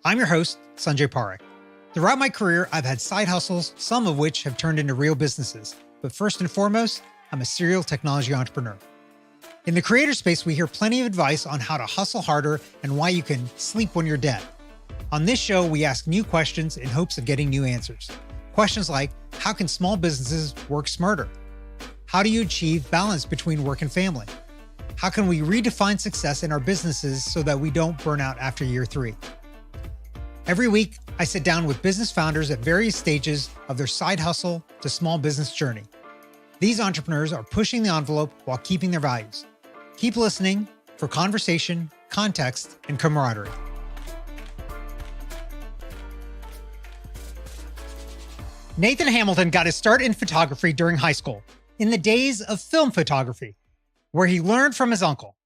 I'm your host, Sanjay Parekh. Throughout my career, I've had side hustles, some of which have turned into real businesses. But first and foremost, I'm a serial technology entrepreneur. In the creator space, we hear plenty of advice on how to hustle harder and why you can sleep when you're dead. On this show, we ask new questions in hopes of getting new answers. Questions like, how can small businesses work smarter? How do you achieve balance between work and family? How can we redefine success in our businesses so that we don't burn out after year 3? Every week, I sit down with business founders at various stages of their side hustle to small business journey. These entrepreneurs are pushing the envelope while keeping their values. Keep listening for conversation, context, and camaraderie. Nathan Hamilton got his start in photography during high school, in the days of film photography, where he learned from his uncle.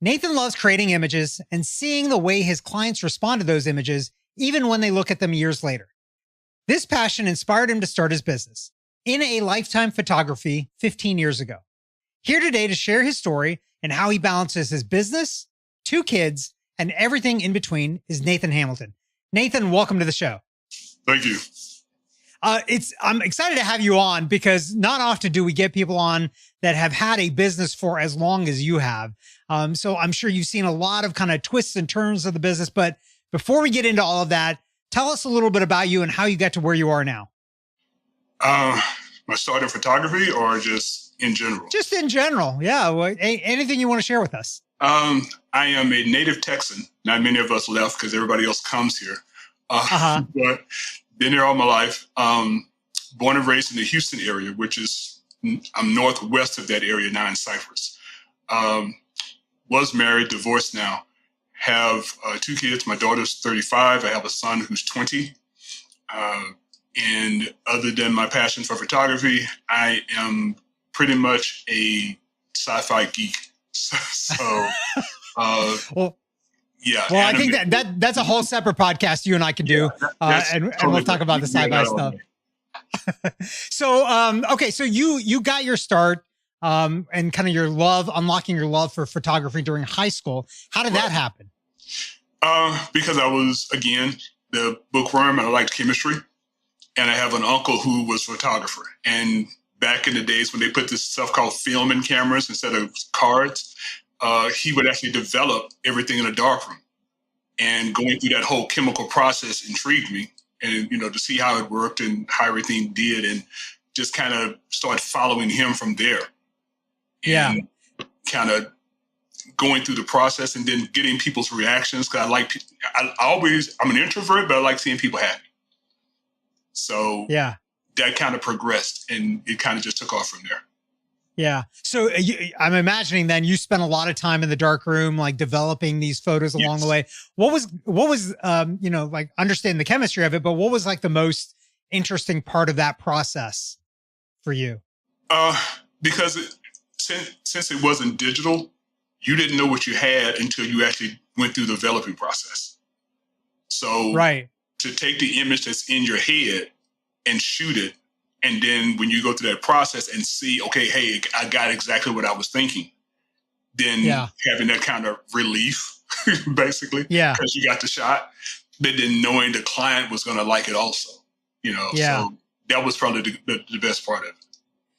Nathan loves creating images and seeing the way his clients respond to those images, even when they look at them years later. This passion inspired him to start his business, In a Lifetime Photography, 15 years ago. Here today to share his story and how he balances his business, 2 kids, and everything in between is Nathan Hamilton. Nathan, welcome to the show. Thank you. I'm excited to have you on because not often do we get people on that have had a business for as long as you have. So I'm sure you've seen a lot of kind of twists and turns of the business. But before we get into all of that, tell us a little bit about you and how you got to where you are now. My start in photography or just in general? Just in general. Yeah. Well, anything you want to share with us? I am a native Texan. Not many of us left because everybody else comes here. But been here all my life. Born and raised in the Houston area, which is, I'm northwest of that area now in Cypress. Was married, divorced now. Have 2 kids. My daughter's 35. I have a son who's 20. And other than my passion for photography, I am pretty much a sci-fi geek. So, yeah. Well, I think that's a whole sept podcast you and I can do, and we'll talk about the sci-fi stuff. So, okay, so you got your start, and kind of unlocking your love for photography during high school. How did that happen? Because I was, again, the bookworm and I liked chemistry. And I have an uncle who was a photographer. And back in the days when they put this stuff called film in cameras instead of cards, he would actually develop everything in a darkroom. And going through that whole chemical process intrigued me. And, to see how it worked and how everything did, and just kind of start following him from there. Yeah. And kind of going through the process and then getting people's reactions. Because I'm an introvert, but I like seeing people happy. So yeah, that kind of progressed and it kind of just took off from there. Yeah. So I'm imagining then you spent a lot of time in the dark room, like developing these photos along the way. What was, like understanding the chemistry of it, but what was like the most interesting part of that process for you? Because since it wasn't digital, you didn't know what you had until you actually went through the developing process. So right. To take the image that's in your head and shoot it. And then when you go through that process and see, okay, hey, I got exactly what I was thinking. Then having that kind of relief, basically, because you got the shot, but then knowing the client was going to like it also, so that was probably the best part of it.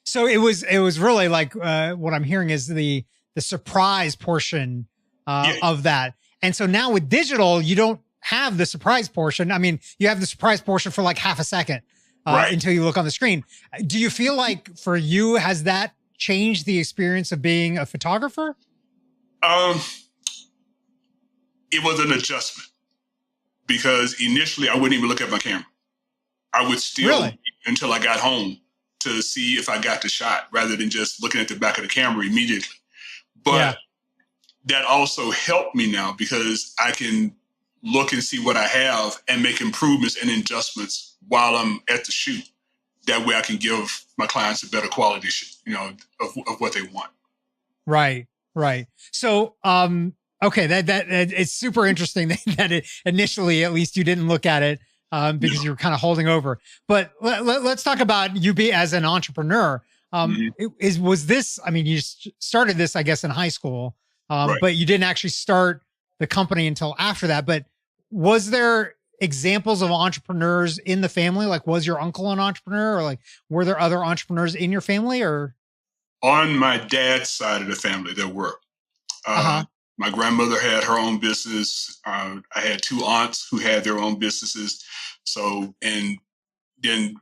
So it was really like, what I'm hearing is the surprise portion of that. And so now with digital, you don't have the surprise portion. I mean, you have the surprise portion for like half a second until you look on the screen. Do you feel like for you, has that changed the experience of being a photographer? It was an adjustment because initially I wouldn't even look at my camera. I would still wait until I got home to see if I got the shot rather than just looking at the back of the camera immediately. But that also helped me now because I can look and see what I have and make improvements and adjustments while I'm at the shoot. That way I can give my clients a better quality, of what they want. Right. So, okay. That it's super interesting that it initially, at least you didn't look at it, because you were kind of holding over, but let's talk about you as an entrepreneur. Was this, I mean, you started this, I guess, in high school, but you didn't actually start the company until after that. But was there examples of entrepreneurs in the family? Like, was your uncle an entrepreneur, or like, were there other entrepreneurs in your family, or? On my dad's side of the family, there were. Uh-huh. My grandmother had her own business. I had two aunts who had their own businesses. So, and then,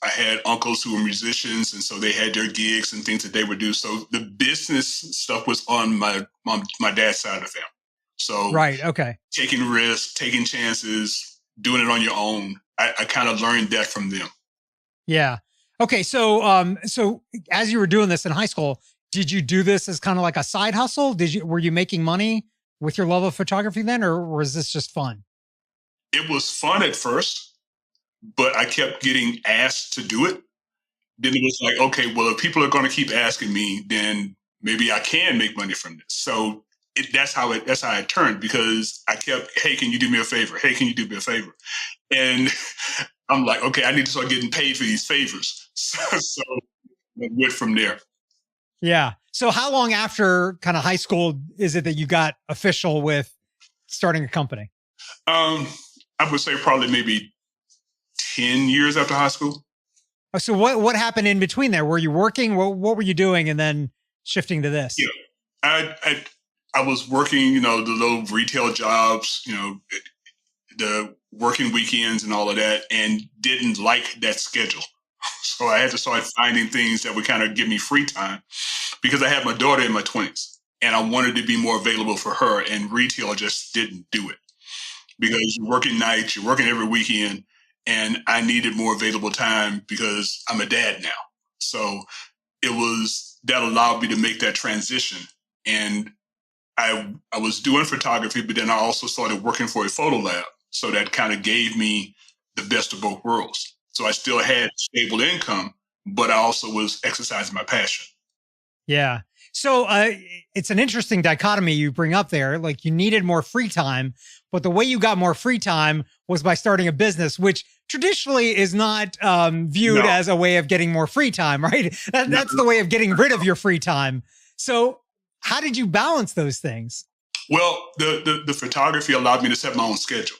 I had uncles who were musicians, and so they had their gigs and things that they would do. So the business stuff was on my dad's side of the family. So right. Okay. taking risks, taking chances, doing it on your own. I kind of learned that from them. Yeah. Okay. So, so as you were doing this in high school, did you do this as kind of like a side hustle? Were you making money with your love of photography then, or was this just fun? It was fun at first, but I kept getting asked to do it. Then it was like, okay, well, if people are going to keep asking me, then maybe I can make money from this. So that's how it turned, because I kept, hey, can you do me a favor? Hey, can you do me a favor? And I'm like, okay, I need to start getting paid for these favors. So I went from there. Yeah. So how long after kind of high school is it that you got official with starting a company? I would say probably maybe 10 years after high school. Oh, so what happened in between there? Were you working? What were you doing and then shifting to this? Yeah. I was working, the little retail jobs, the working weekends and all of that, and didn't like that schedule. So I had to start finding things that would kind of give me free time, because I had my daughter in my 20s and I wanted to be more available for her, and retail just didn't do it, because you're working nights, you're working every weekend, and I needed more available time because I'm a dad now. So that allowed me to make that transition. And I was doing photography, but then I also started working for a photo lab. So that kind of gave me the best of both worlds. So I still had stable income, but I also was exercising my passion. Yeah. So it's an interesting dichotomy you bring up there. Like, you needed more free time, but the way you got more free time was by starting a business, which traditionally is not viewed as a way of getting more free time, right? That's the way of getting rid of your free time. So how did you balance those things? Well, the photography allowed me to set my own schedule.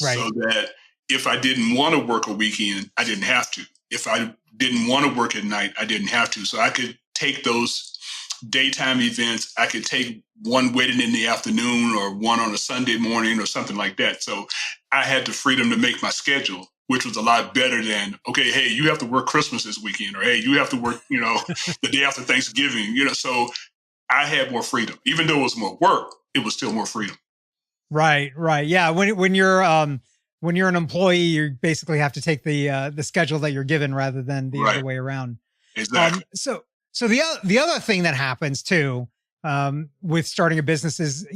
Right. So that if I didn't want to work a weekend, I didn't have to. If I didn't want to work at night, I didn't have to. So I could take those daytime events. I could take one wedding in the afternoon, or one on a Sunday morning, or something like that. So I had the freedom to make my schedule, which was a lot better than, okay, hey, you have to work Christmas this weekend, or hey, you have to work, the day after Thanksgiving, so I had more freedom. Even though it was more work, it was still more freedom. Right. Right. Yeah. When you're an employee, you basically have to take the schedule that you're given rather than the other way around. Exactly. So the other thing that happens too, with starting a business is,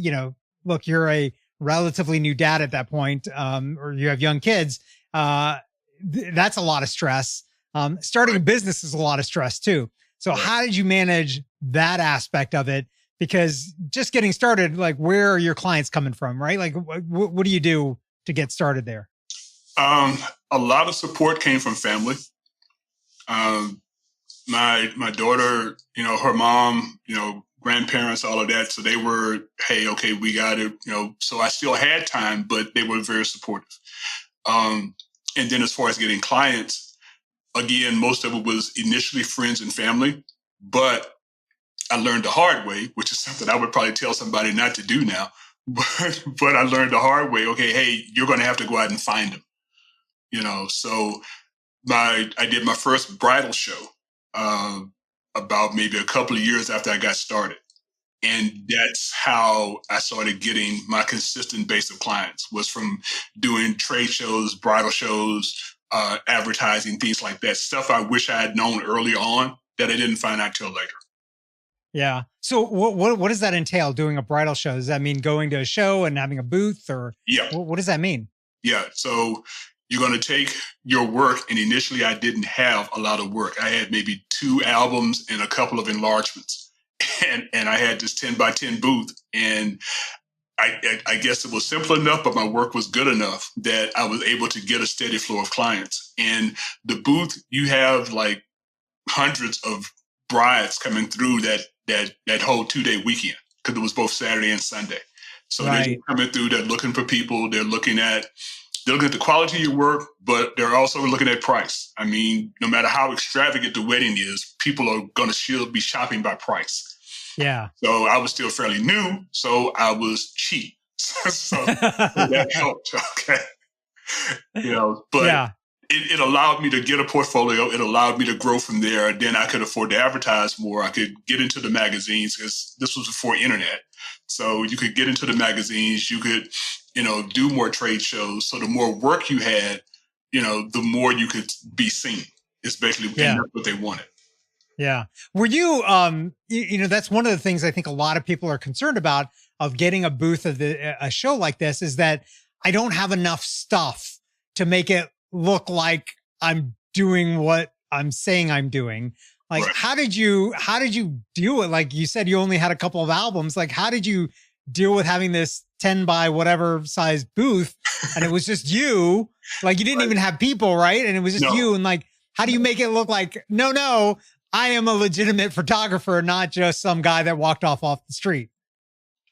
look, you're a relatively new dad at that point, or you have young kids. That's a lot of stress. Starting a business is a lot of stress too. So how did you manage that aspect of it? Because just getting started, like, where are your clients coming from, right? Like, what do you do to get started there? A lot of support came from family. My daughter, her mom, grandparents, all of that. So they were, hey, okay, we got it, so I still had time, but they were very supportive. And then as far as getting clients, again, most of it was initially friends and family, but I learned the hard way, which is something I would probably tell somebody not to do now. But I learned the hard way. Okay, hey, you're going to have to go out and find them. So I did my first bridal show about maybe a couple of years after I got started. And that's how I started getting my consistent base of clients, was from doing trade shows, bridal shows, advertising, things like that. Stuff I wish I had known early on that I didn't find out till later. Yeah. So what does that entail, doing a bridal show? Does that mean going to a show and having a booth, or what does that mean? Yeah. So you're going to take your work, and initially I didn't have a lot of work. I had maybe 2 albums and a couple of enlargements, and I had this 10 by 10 booth, and I guess it was simple enough, but my work was good enough that I was able to get a steady flow of clients. And the booth, you have like hundreds of brides coming through that whole 2-day weekend, because it was both Saturday and Sunday. So they're just coming through, they're looking for people, they're looking at the quality of your work, but they're also looking at price. I mean, no matter how extravagant the wedding is, people are going to still be shopping by price. Yeah. So I was still fairly new, so I was cheap. so that helped. Okay. But it allowed me to get a portfolio. It allowed me to grow from there. Then I could afford to advertise more. I could get into the magazines because this was before internet. So you could get into the magazines. You could, do more trade shows. So the more work you had, the more you could be seen. It's basically and that's what they wanted. Yeah. Were you, that's one of the things I think a lot of people are concerned about of getting a booth of a show like this is that I don't have enough stuff to make it look like I'm doing what I'm saying I'm doing. Like, how did you deal with, like you said, you only had a couple of albums. Like, how did you deal with having this 10 by whatever size booth and it was just you, like you didn't even have people, right? And it was just you. And like, how do you make it look like, no, I am a legitimate photographer, not just some guy that walked off the street?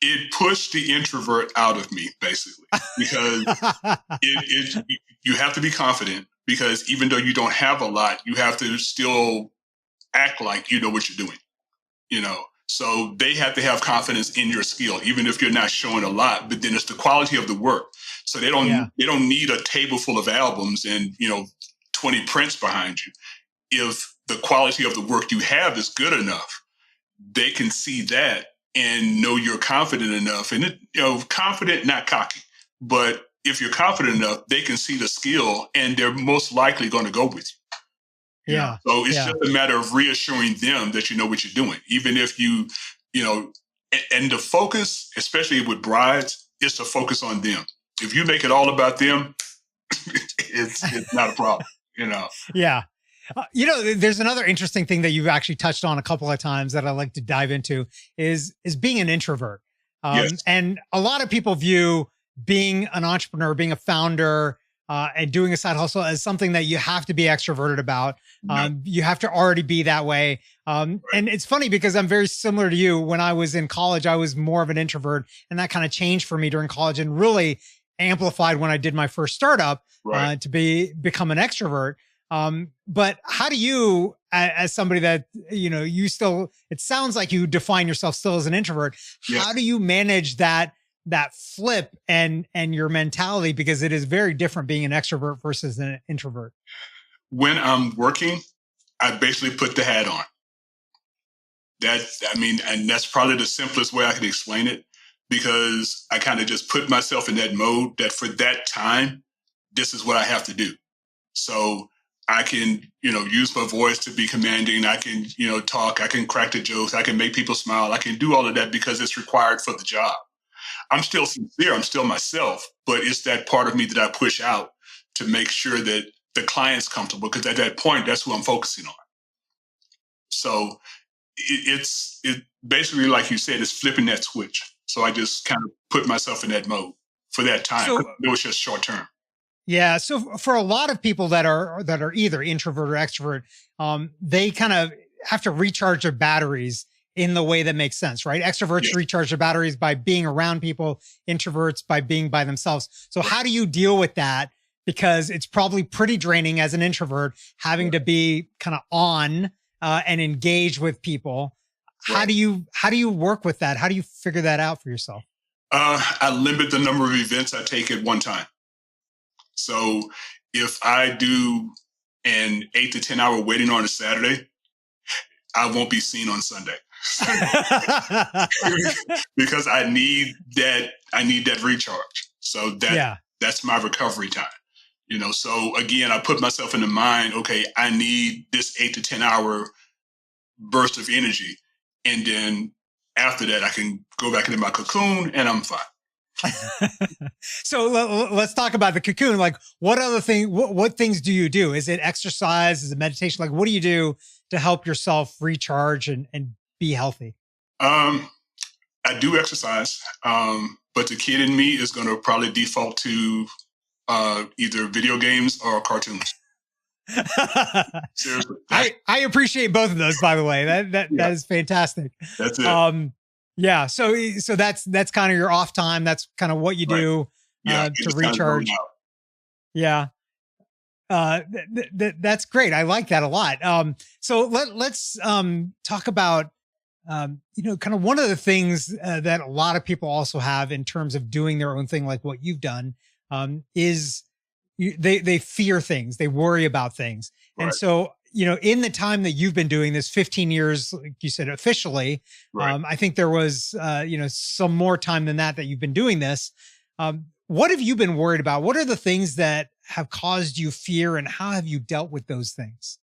It pushed the introvert out of me, basically, because you have to be confident, because even though you don't have a lot, you have to still act like you know what you're doing, So they have to have confidence in your skill, even if you're not showing a lot. But then it's the quality of the work. So they don't need a table full of albums and 20 prints behind you. If the quality of the work you have is good enough, they can see that and know you're confident enough. And confident, not cocky, but if you're confident enough, they can see the skill and they're most likely going to go with you. Yeah. So it's just a matter of reassuring them that you know what you're doing. Even if and the focus, especially with brides, is to focus on them. If you make it all about them, it's not a problem, Yeah. There's another interesting thing that you've actually touched on a couple of times that I like to dive into is being an introvert. And a lot of people view being an entrepreneur, being a founder, and doing a side hustle as something that you have to be extroverted about. You have to already be that way. And it's funny because I'm very similar to you. When I was in college, I was more of an introvert, and that kind of changed for me during college and really amplified when I did my first startup to become an extrovert. But how do you, as somebody that, you still, it sounds like you define yourself still as an introvert. How do you manage that flip and your mentality? Because it is very different being an extrovert versus an introvert. When I'm working, I basically put the hat on. And that's probably the simplest way I can explain it, because I kind of just put myself in that mode that for that time, this is what I have to do. So I can, use my voice to be commanding. I can, talk. I can crack the jokes. I can make people smile. I can do all of that because it's required for the job. I'm still sincere. I'm still myself, but it's that part of me that I push out to make sure that the client's comfortable, because at that point, that's who I'm focusing on. So it's basically, like you said, it's flipping that switch. So I just kind of put myself in that mode for that time. So, it was just short term. Yeah. So for a lot of people that are either introvert or extrovert, they kind of have to recharge their batteries in the way that makes sense, right? Extroverts recharge their batteries by being around people, introverts by being by themselves. So how do you deal with that? Because it's probably pretty draining as an introvert, having to be kind of on and engage with people. How do you work with that? How do you figure that out for yourself? I limit the number of events I take at one time. So if I do an 8 to 10 hour wedding on a Saturday, I won't be seen on Sunday. Because I need that recharge. So that's my recovery time. So again, I put myself in the mind, okay, I need this 8 to 10 hour burst of energy. And then after that, I can go back into my cocoon and I'm fine. So let's talk about the cocoon. Like, what other thing, what things do you do? Is it exercise? Is it meditation? Like, what do you do to help yourself recharge and be healthy? I do exercise, but the kid in me is going to probably default to either video games or cartoons. Seriously, I appreciate both of those, by the way. That is fantastic. That's it. Yeah. So that's kind of your off time. That's kind of what you Right. do Yeah. It to just kind of zone recharge. out. Yeah. That's great. I like that a lot. So let's talk about kind of one of the things that a lot of people also have in terms of doing their own thing, like what you've done, is they fear things, they worry about things, and Right. so in the time that you've been doing this, 15 years, like you said, officially, Right. I think there was some more time than that you've been doing this. What have you been worried about? What are the things that have caused you fear, and how have you dealt with those things?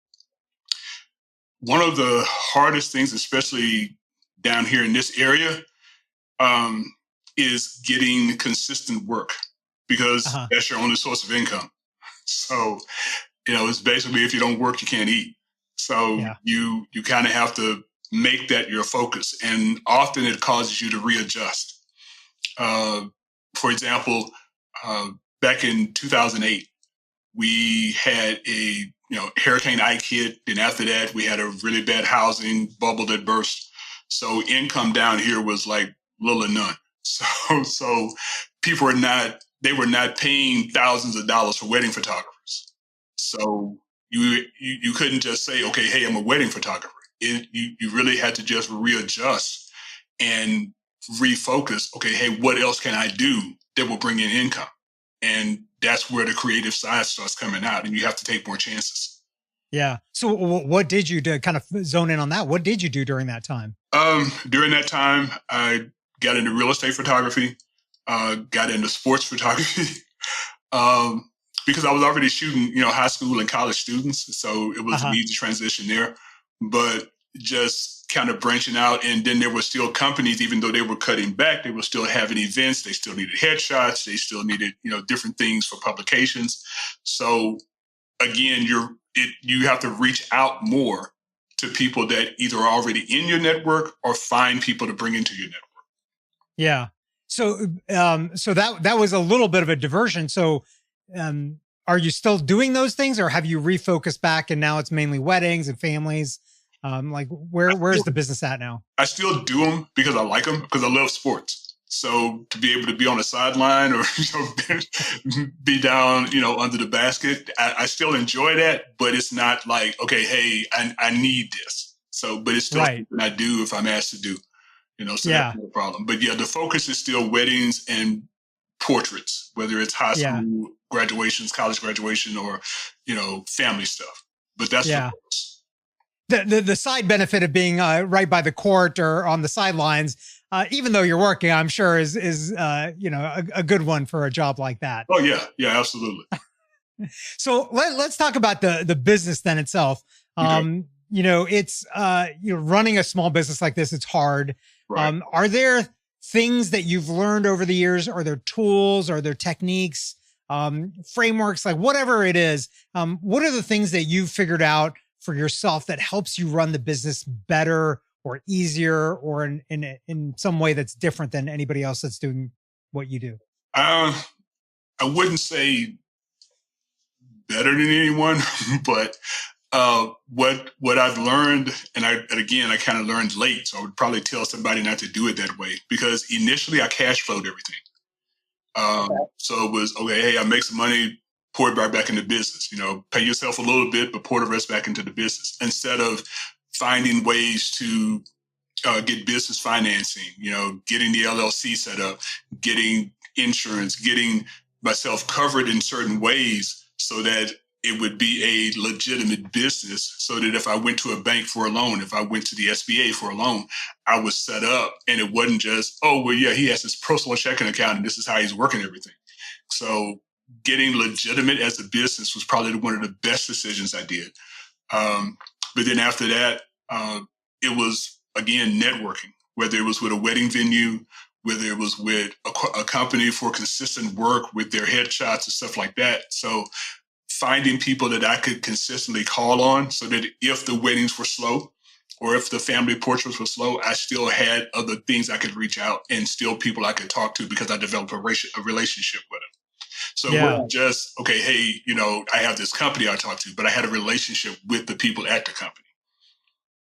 One of the hardest things, especially down here in this area, um, is getting consistent work because Uh-huh. that's your only source of income. So, it's basically if you don't work, you can't eat. So Yeah. you kind of have to make that your focus, and often it causes you to readjust. Uh, for example, uh, back in 2008, we had a Hurricane Ike hit. Then after that, we had a really bad housing bubble that burst. So income down here was like little or none. So people were not paying thousands of dollars for wedding photographers. So you couldn't just say, okay, hey, I'm a wedding photographer. You really had to just readjust and refocus. Okay, hey, what else can I do that will bring in income? And that's where the creative side starts coming out, and you have to take more chances. Yeah. So what did you do, kind of zone in on that? What did you do during that time? During that time, I got into real estate photography, got into sports photography, um, because I was already shooting, high school and college students, so it was an Uh-huh. easy transition there. But just kind of branching out, and then there were still companies, even though they were cutting back, they were still having events. They still needed headshots. They still needed, different things for publications. So again, you have to reach out more to people that either are already in your network or find people to bring into your network. Yeah. So so that was a little bit of a diversion. So um are you still doing those things, or have you refocused back and now it's mainly weddings and families? Like I where's still, the business at now? I still do them because I like them because I love sports. So to be able to be on the sideline or be down, under the basket, I still enjoy that. But it's not like, okay, hey, I need this. So, but it's still Right. something I do if I'm asked to do. So that's Yeah. no problem. But yeah, the focus is still weddings and portraits, whether it's high Yeah. school graduations, college graduation, or family stuff. But that's the Yeah. focus. The side benefit of being right by the court or on the sidelines, even though you're working, I'm sure is a good one for a job like that. Oh yeah, yeah, absolutely. So let's talk about the business then itself. Okay, It's running a small business like this, it's hard. right. Are there things that you've learned over the years? Are there tools? Are there techniques, frameworks, like whatever it is? What are the things that you've figured out for yourself that helps you run the business better or easier, or in some way that's different than anybody else that's doing what you do? Uh, I wouldn't say better than anyone, but what I've learned, and again I kind of learned late, so I would probably tell somebody not to do it that way because initially I cash flowed everything. So it was okay. Hey, I make some money, pour it right back into business. Pay yourself a little bit, but pour the rest back into the business instead of finding ways to get business financing. Getting the LLC set up, getting insurance, getting myself covered in certain ways so that it would be a legitimate business so that if I went to a bank for a loan, if I went to the SBA for a loan, I was set up and it wasn't just, oh, well, yeah, he has his personal checking account and this is how he's working everything. So getting legitimate as a business was probably one of the best decisions I did. But then after that, it was, again, networking, whether it was with a wedding venue, whether it was with a company for consistent work with their headshots and stuff like that. So finding people that I could consistently call on so that if the weddings were slow or if the family portraits were slow, I still had other things I could reach out and still people I could talk to because I developed a relationship with them. So it Yeah. wasn't just, okay, hey, I have this company I talk to, but I had a relationship with the people at the company.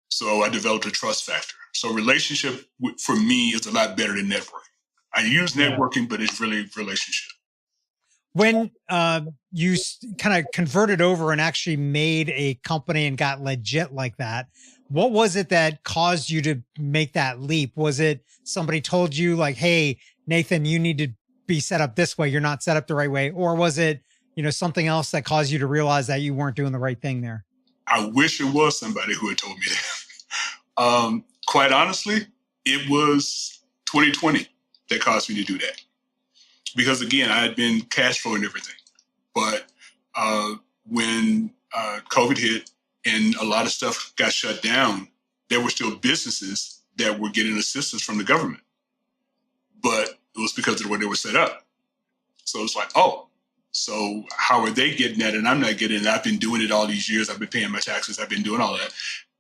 So I developed a trust factor. So relationship for me is a lot better than networking. I use networking, but it's really relationship. When you kind of converted over and actually made a company and got legit like that, what was it that caused you to make that leap? Was it somebody told you like, hey, Nathan, you need to be set up this way. You're not set up the right way. Or was it, something else that caused you to realize that you weren't doing the right thing there? I wish it was somebody who had told me that. Quite honestly, it was 2020 that caused me to do that. Because again, I had been cash flowing everything. But when COVID hit and a lot of stuff got shut down, there were still businesses that were getting assistance from the government. But it was because of the way they were set up. So it's like, oh, so how are they getting that? And I'm not getting it. I've been doing it all these years. I've been paying my taxes. I've been doing all that.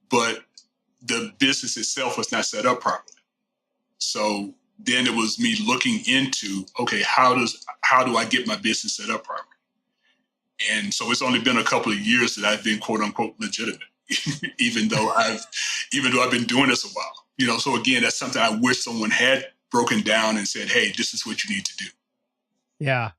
But the business itself was not set up properly. So then it was me looking into, okay, how do I get my business set up properly? And so it's only been a couple of years that I've been quote unquote legitimate, even though I've been doing this a while. So again, that's something I wish someone had broken down and said, hey, this is what you need to do. Yeah.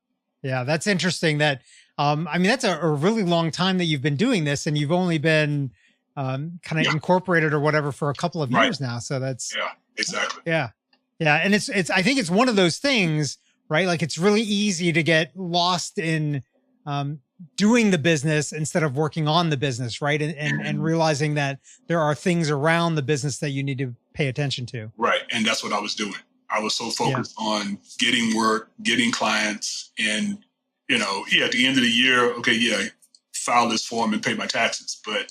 Yeah. That's interesting that, that's a really long time that you've been doing this and you've only been kind of incorporated or whatever for a couple of years now. So that's, exactly. Yeah. Yeah. And I think it's one of those things, right? Like it's really easy to get lost in, doing the business instead of working on the business, right? And realizing that there are things around the business that you need to pay attention to. Right. And that's what I was doing. I was so focused on getting work, getting clients, and, at the end of the year, file this form and pay my taxes. But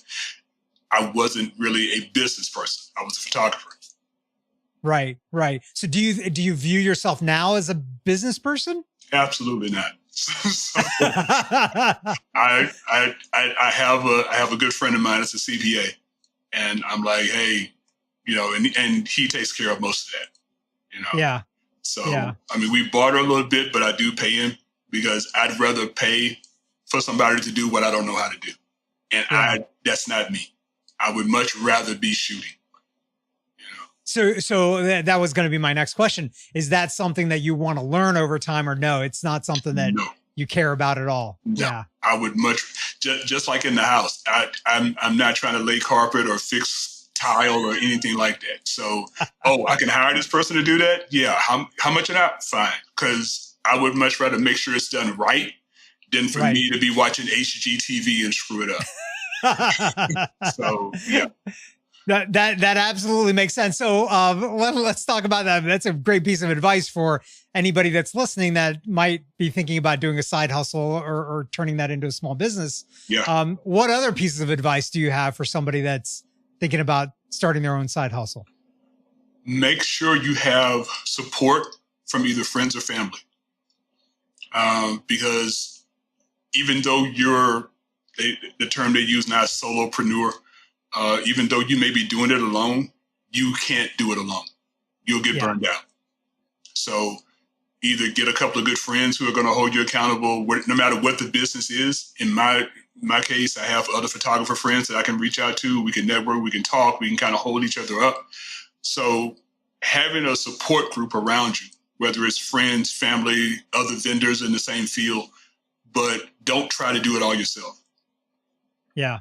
I wasn't really a business person. I was a photographer. Right. Right. So do you view yourself now as a business person? Absolutely not. So, I have a good friend of mine that's a CPA, and I'm like, hey, and he takes care of most of that. Yeah. So we barter a little bit, but I do pay him because I'd rather pay for somebody to do what I don't know how to do, and that's not me. I would much rather be shooting. So that was going to be my next question. Is that something that you want to learn over time, or no? It's not something that you care about at all. No, yeah, I would much just like in the house. I'm not trying to lay carpet or fix tile or anything like that. So, I can hire this person to do that. Yeah, how much of that? Fine, because I would much rather make sure it's done right than for me to be watching HGTV and screw it up. So yeah. That absolutely makes sense. So let's talk about that. That's a great piece of advice for anybody that's listening that might be thinking about doing a side hustle or turning that into a small business. Yeah. What other pieces of advice do you have for somebody that's thinking about starting their own side hustle? Make sure you have support from either friends or family. Because even though the term they use now is solopreneur, even though you may be doing it alone, you can't do it alone. You'll get burned out. So either get a couple of good friends who are going to hold you accountable, no matter what the business is. In my case, I have other photographer friends that I can reach out to. We can network, we can talk, we can kind of hold each other up. So having a support group around you, whether it's friends, family, other vendors in the same field, but don't try to do it all yourself. Yeah.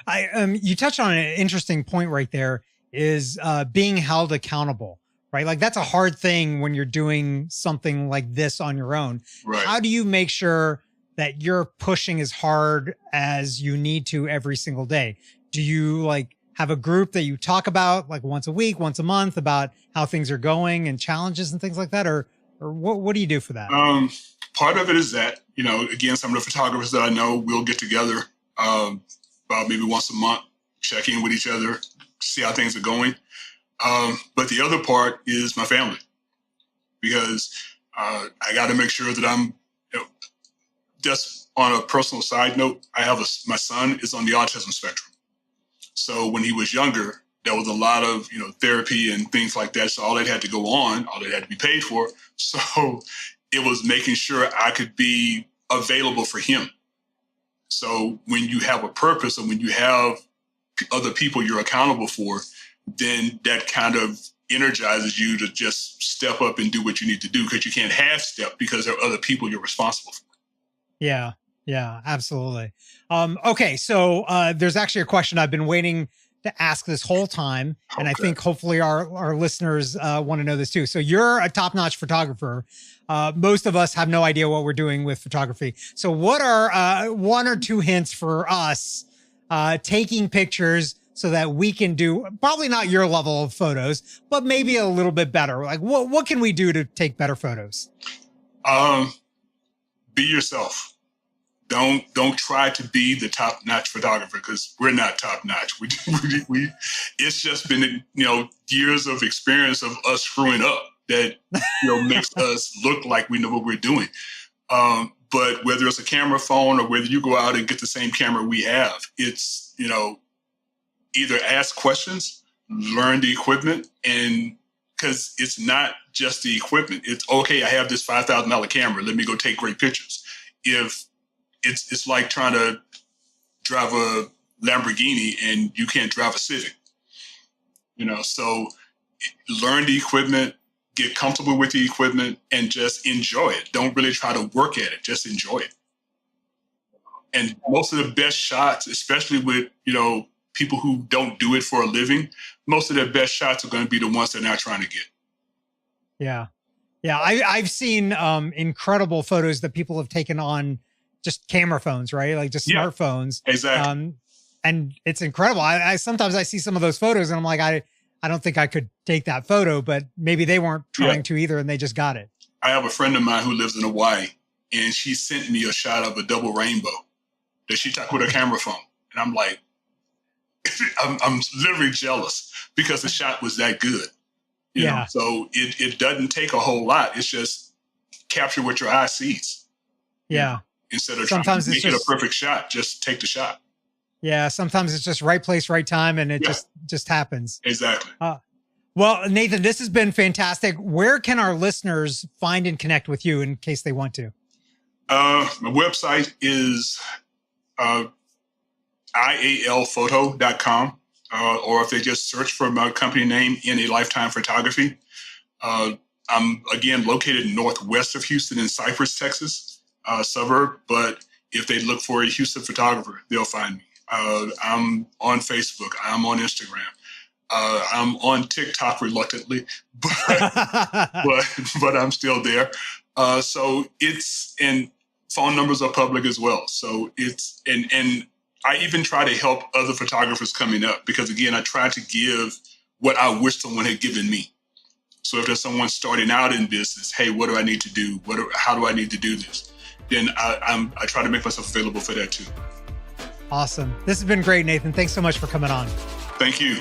You touched on an interesting point right there is being held accountable, right? Like that's a hard thing when you're doing something like this on your own. Right. How do you make sure that you're pushing as hard as you need to every single day? Do you have a group that you talk about like once a week, once a month about how things are going and challenges and things like that? Or what do you do for that? Part of it is that, again, some of the photographers that I know will get together about maybe once a month, check in with each other, see how things are going. But the other part is my family, because I got to make sure that I'm, just on a personal side note, my son is on the autism spectrum. So when he was younger, there was a lot of, therapy and things like that. So all that had to go on, all that had to be paid for. So it was making sure I could be available for him. So when you have a purpose and when you have other people you're accountable for, then that kind of energizes you to just step up and do what you need to do, because you can't half step because there are other people you're responsible for. Yeah. Yeah, absolutely. Okay. So there's actually a question I've been waiting to ask this whole time. And I think hopefully our listeners want to know this too. So you're a top-notch photographer. Most of us have no idea what we're doing with photography. So what are one or two hints for us taking pictures so that we can do probably not your level of photos, but maybe a little bit better? Like what can we do to take better photos? Be yourself. Don't try to be the top-notch photographer, because we're not top-notch. We it's just been, years of experience of us screwing up that, makes us look like we know what we're doing. But whether it's a camera phone or whether you go out and get the same camera we have, it's, either ask questions, learn the equipment, and because it's not just the equipment. It's okay, I have this $5,000 camera. Let me go take great pictures. If it's like trying to drive a Lamborghini and you can't drive a Civic, so learn the equipment, get comfortable with the equipment, and just enjoy it. Don't really try to work at it, just enjoy it. And most of the best shots, especially with, people who don't do it for a living, most of their best shots are going to be the ones they're not trying to get. Yeah. Yeah. I've seen incredible photos that people have taken on just camera phones, right? Like just smartphones. Exactly. And it's incredible. I sometimes I see some of those photos and I'm like, I don't think I could take that photo, but maybe they weren't trying to either and they just got it. I have a friend of mine who lives in Hawaii, and she sent me a shot of a double rainbow that she took with her camera phone. And I'm like, I'm literally jealous because the shot was that good. You know? So it doesn't take a whole lot. It's just capture what your eye sees. Yeah. Instead of sometimes trying to make it a perfect shot, just take the shot. Yeah. Sometimes it's just right place, right time. And it just happens. Exactly. Well, Nathan, this has been fantastic. Where can our listeners find and connect with you in case they want to? My website is ialphoto.com, or if they just search for my company name, In a Lifetime Photography. I'm, again, located northwest of Houston in Cypress, Texas. Suburb, but if they look for a Houston photographer, they'll find me. I'm on Facebook. I'm on Instagram. I'm on TikTok reluctantly, but I'm still there. So and phone numbers are public as well. So and I even try to help other photographers coming up, because again, I try to give what I wish someone had given me. So if there's someone starting out in business, hey, what do I need to do? How do I need to do this? Then I try to make myself available for that too. Awesome. This has been great, Nathan. Thanks so much for coming on. Thank you.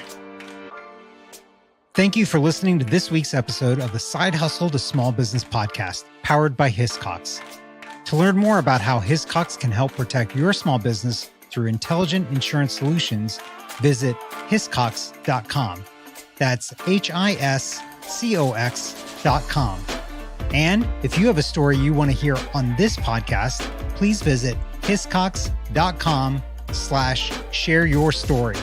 Thank you for listening to this week's episode of the Side Hustle to Small Business podcast, powered by Hiscox. To learn more about how Hiscox can help protect your small business through intelligent insurance solutions, visit hiscox.com. That's HISCOX.com. And if you have a story you want to hear on this podcast, please visit hiscox.com/share your story.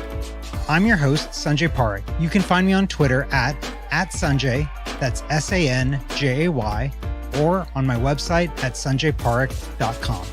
I'm your host, Sanjay Parekh. You can find me on Twitter at Sanjay, that's SANJAY, or on my website at sanjayparekh.com.